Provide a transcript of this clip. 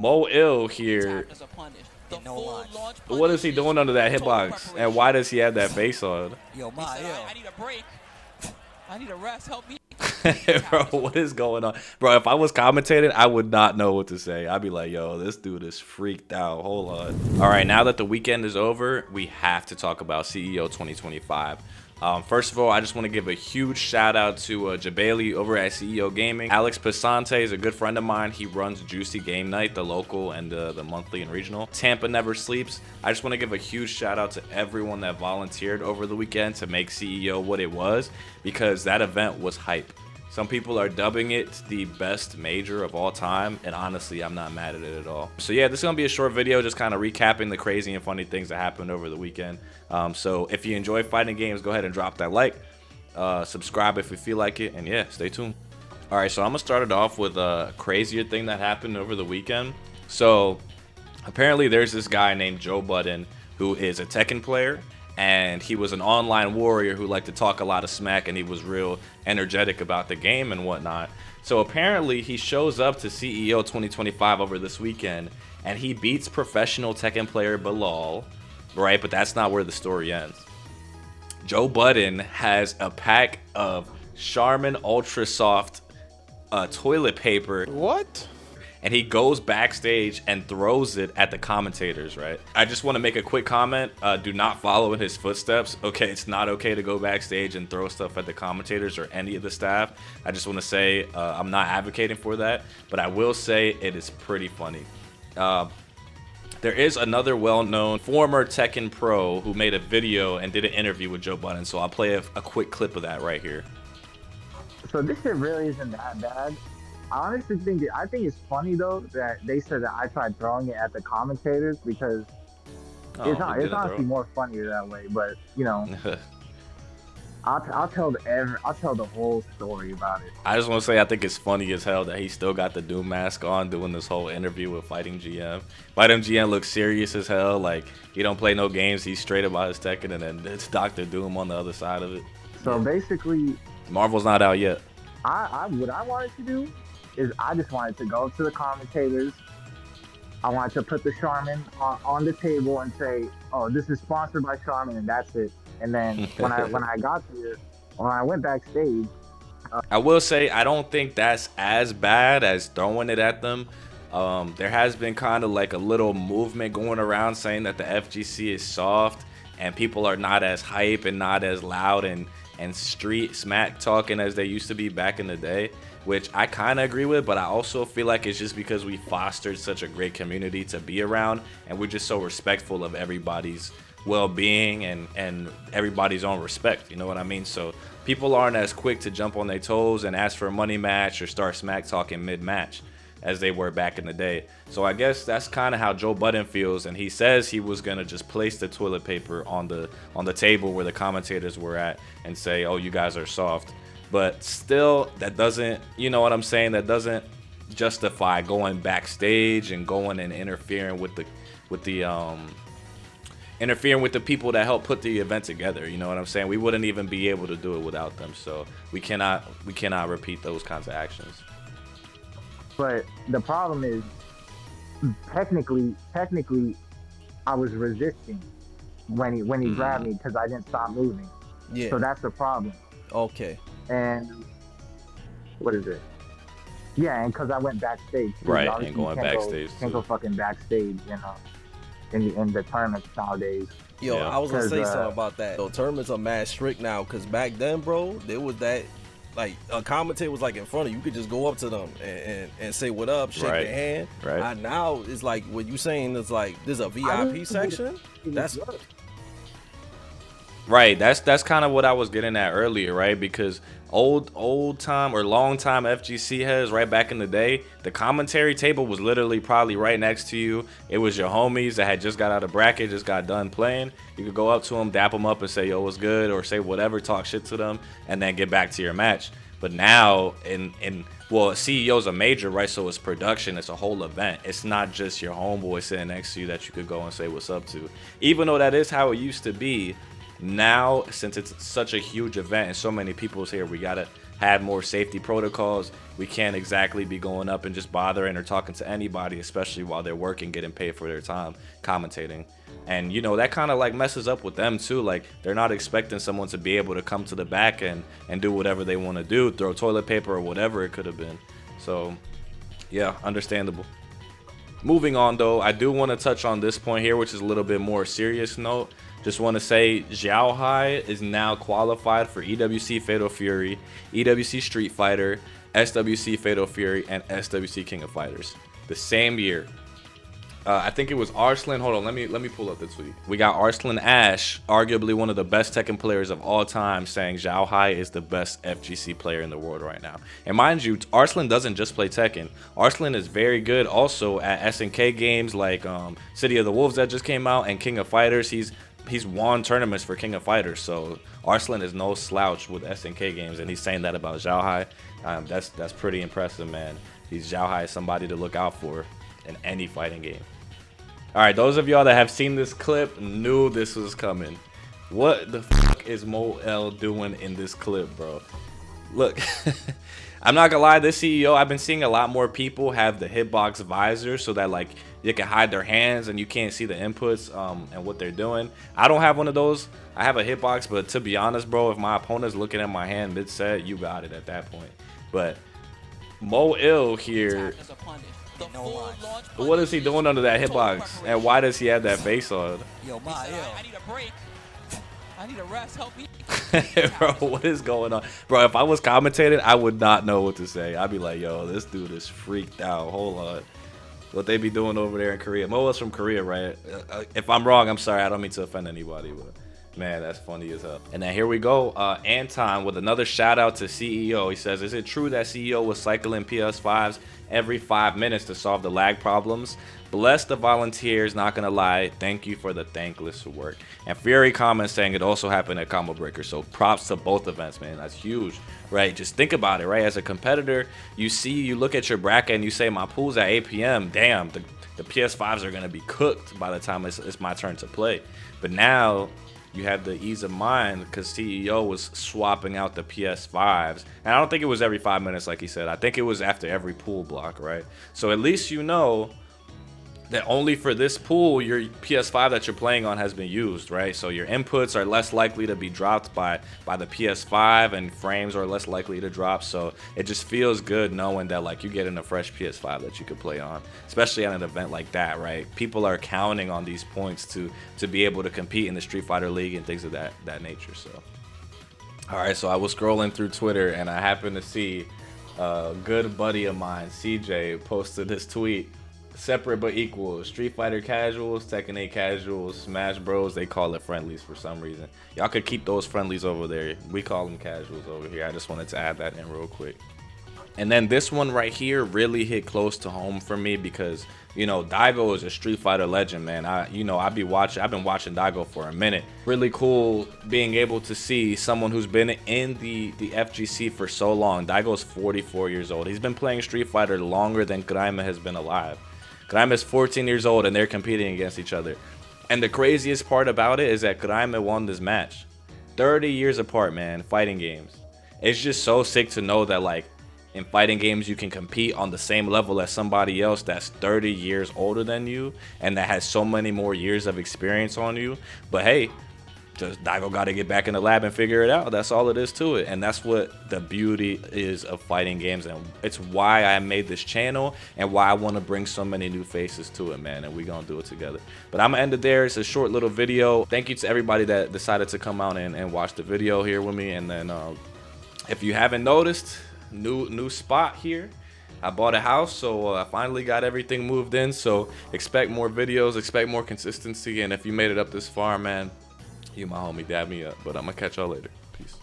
Mo Ill here. What is he doing under that hitbox? And why does he have that face on? Yo, my ill. I need a break. I need a rest. Help me. Bro, what is going on? Bro, if I was commentating, I would not know what to say. I'd be like, yo, this dude is freaked out. Hold on. All right, now that the weekend is over, we have to talk about CEO 2025. First of all, I just want to give a huge shout out to Jabali over at CEO Gaming. Alex Pasante is a good friend of mine. He runs Juicy Game Night, the local and the monthly and regional. Tampa Never Sleeps. I just want to give a huge shout out to everyone that volunteered over the weekend to make CEO what it was, because that event was hype. Some people are dubbing it the best major of all time, and honestly, I'm not mad at it at all. So yeah, this is gonna be a short video, just kind of recapping the crazy and funny things that happened over the weekend. So if you enjoy fighting games, go ahead and drop that like, subscribe if you feel like it, and yeah, stay tuned. All right, so I'm gonna start it off with a crazier thing that happened over the weekend. So apparently there's this guy named Joe Budden who is a Tekken player, and he was an online warrior who liked to talk a lot of smack, and he was real energetic about the game and whatnot. So apparently he shows up to CEO 2025 over this weekend, and he beats professional Tekken player Bilal, right? But that's not where the story ends. Joe Budden has a pack of Charmin Ultra Soft toilet paper. What? And he goes backstage and throws it at the commentators, right? I just want to make a quick comment. Do not follow in his footsteps. Okay, it's not okay to go backstage and throw stuff at the commentators or any of the staff. I just want to say I'm not advocating for that, but I will say it is pretty funny. There is another well-known former Tekken pro who made a video and did an interview with Joe Budden, so I'll play a quick clip of that right here. So this shit really isn't that bad. I honestly think it's funny though that they said that I tried throwing it at the commentators, because it's honestly more funnier that way. But you know, I'll tell the whole story about it. I just want to say I think it's funny as hell that he still got the Doom mask on doing this whole interview with Fighting GM. Fighting GM looks serious as hell, like he don't play no games. He's straight about his Tekken, and then it's Dr. Doom on the other side of it. So basically, Marvel's not out yet. What I wanted to do is I just wanted to go to the commentators. I wanted to put the Charmin on the table and say, "Oh, this is sponsored by Charmin," and that's it. And then when I got there, when I went backstage, I will say I don't think that's as bad as throwing it at them. There has been kind of like a little movement going around saying that the FGC is soft and people are not as hype and not as loud and street smack talking as they used to be back in the day, which I kind of agree with, but I also feel like it's just because we fostered such a great community to be around, and we're just so respectful of everybody's well-being and everybody's own respect, you know what I mean? So people aren't as quick to jump on their toes and ask for a money match or start smack talking mid-match as they were back in the day. So I guess that's kind of how Joe Budden feels, and he says he was gonna just place the toilet paper on the table where the commentators were at and say, "Oh, you guys are soft." But still, that doesn't, you know what I'm saying, that doesn't justify going backstage and going and interfering with the people that help put the event together. You know what I'm saying? We wouldn't even be able to do it without them. So we cannot repeat those kinds of actions. but the problem is, technically, I was resisting when he grabbed me because I didn't stop moving. Yeah. So that's the problem. Okay. And what is it? Yeah, and because I went backstage. Too. Right, Obviously, and going backstage can't go fucking backstage, you know, in the tournaments nowadays. Yo, Yeah. I was gonna say 'Cause, something about that. So tournaments are mad strict now, cause back then, bro, there was that, like, a commentator was like in front of you. You could just go up to them and say what up, shake Right. their hand. Right. Now it's like what you saying is like there's a VIP section. That's Right, that's kind of what I was getting at earlier, right? Because old time or long time FGC heads right back in the day, the commentary table was literally probably right next to you. It was your homies that had just got out of bracket, just got done playing. You could go up to them, dap them up, and say, "Yo, what's good?" or say whatever, talk shit to them, and then get back to your match. But now, well, CEO's a major, right? So it's production, it's a whole event. It's not just your homeboy sitting next to you that you could go and say what's up to. Even though that is how it used to be, now, since it's such a huge event and so many people's here, we gotta have more safety protocols. We can't exactly be going up and just bothering or talking to anybody, especially while they're working, getting paid for their time commentating. And you know, that kind of like messes up with them too. Like, they're not expecting someone to be able to come to the back and do whatever they want to do, throw toilet paper or whatever it could have been. So yeah, understandable. Moving on though, I do want to touch on this point here, which is a little bit more serious note. Just want to say Xiao Hai is now qualified for EWC Fatal Fury, EWC Street Fighter, SWC Fatal Fury, and SWC King of Fighters the same year. I think it was Arslan. Hold on, let me pull up the tweet. We got Arslan Ash, arguably one of the best Tekken players of all time, saying Xiao Hai is the best FGC player in the world right now. And mind you, Arslan doesn't just play Tekken. Arslan is very good also at SNK games like City of the Wolves that just came out and King of Fighters. He's won tournaments for King of Fighters, so Arslan is no slouch with SNK games, and he's saying that about Xiao Hai. That's pretty impressive, man. Xiao Hai is somebody to look out for in any fighting game. All right, those of y'all that have seen this clip knew this was coming. What the fuck is Mo L doing in this clip, bro? Look, I'm not gonna lie, this CEO, I've been seeing a lot more people have the hitbox visor so that like you can hide their hands and you can't see the inputs and what they're doing. I don't have one of those. I have a hitbox, but to be honest, bro, if my opponent's looking at my hand mid-set, you got it at that point. But Mo Ill here, what is he doing under that hitbox? And why does he have that face on? Yo, I need a break. I need a rest. Help me. Bro, what is going on? Bro, if I was commentating, I would not know what to say. I'd be like, yo, this dude is freaked out. Hold on. What they be doing over there in Korea. Mo is from Korea, right? If I'm wrong, I'm sorry. I don't mean to offend anybody, but man, that's funny as hell. And then here we go. Anton with another shout out to CEO. He says, is it true that CEO was cycling PS5s every 5 minutes to solve the lag problems? Bless the volunteers, not gonna lie. Thank you for the thankless work. And Fury comments saying it also happened at Combo Breaker. So props to both events, man. That's huge, right? Just think about it, right? As a competitor, you look at your bracket and you say, my pool's at 8 p.m. Damn, the PS5s are gonna be cooked by the time it's my turn to play. But now you have the ease of mind because CEO was swapping out the PS5s. And I don't think it was every 5 minutes like he said. I think it was after every pool block, right? So at least you know that only for this pool, your PS5 that you're playing on has been used, right? So your inputs are less likely to be dropped by the PS5 and frames are less likely to drop. So it just feels good knowing that like you're getting a fresh PS5 that you could play on, especially at an event like that, right? People are counting on these points to be able to compete in the Street Fighter League and things of that nature. So, all right, so I was scrolling through Twitter and I happened to see a good buddy of mine, CJ, posted this tweet. Separate but equal. Street Fighter casuals, Tekken 8 casuals, Smash Bros, they call it friendlies for some reason. Y'all could keep those friendlies over there. We call them casuals over here. I just wanted to add that in real quick. And then this one right here really hit close to home for me because, you know, Daigo is a Street Fighter legend, man. I've been watching Daigo for a minute. Really cool being able to see someone who's been in the FGC for so long. Daigo's 44 years old. He's been playing Street Fighter longer than Graima has been alive. Graima is 14 years old and they're competing against each other. And the craziest part about it is that Graima won this match. 30 years apart, man, fighting games. It's just so sick to know that like in fighting games you can compete on the same level as somebody else that's 30 years older than you and that has so many more years of experience on you. But hey, just Daigo got to get back in the lab and figure it out. That's all it is to it. And that's what the beauty is of fighting games. And it's why I made this channel and why I want to bring so many new faces to it, man. And we're going to do it together. But I'm going to end it there. It's a short little video. Thank you to everybody that decided to come out and watch the video here with me. And then if you haven't noticed, new spot here. I bought a house, so I finally got everything moved in. So expect more videos, expect more consistency. And if you made it up this far, man, you my homie, dab me up. But I'm gonna catch y'all later. Peace.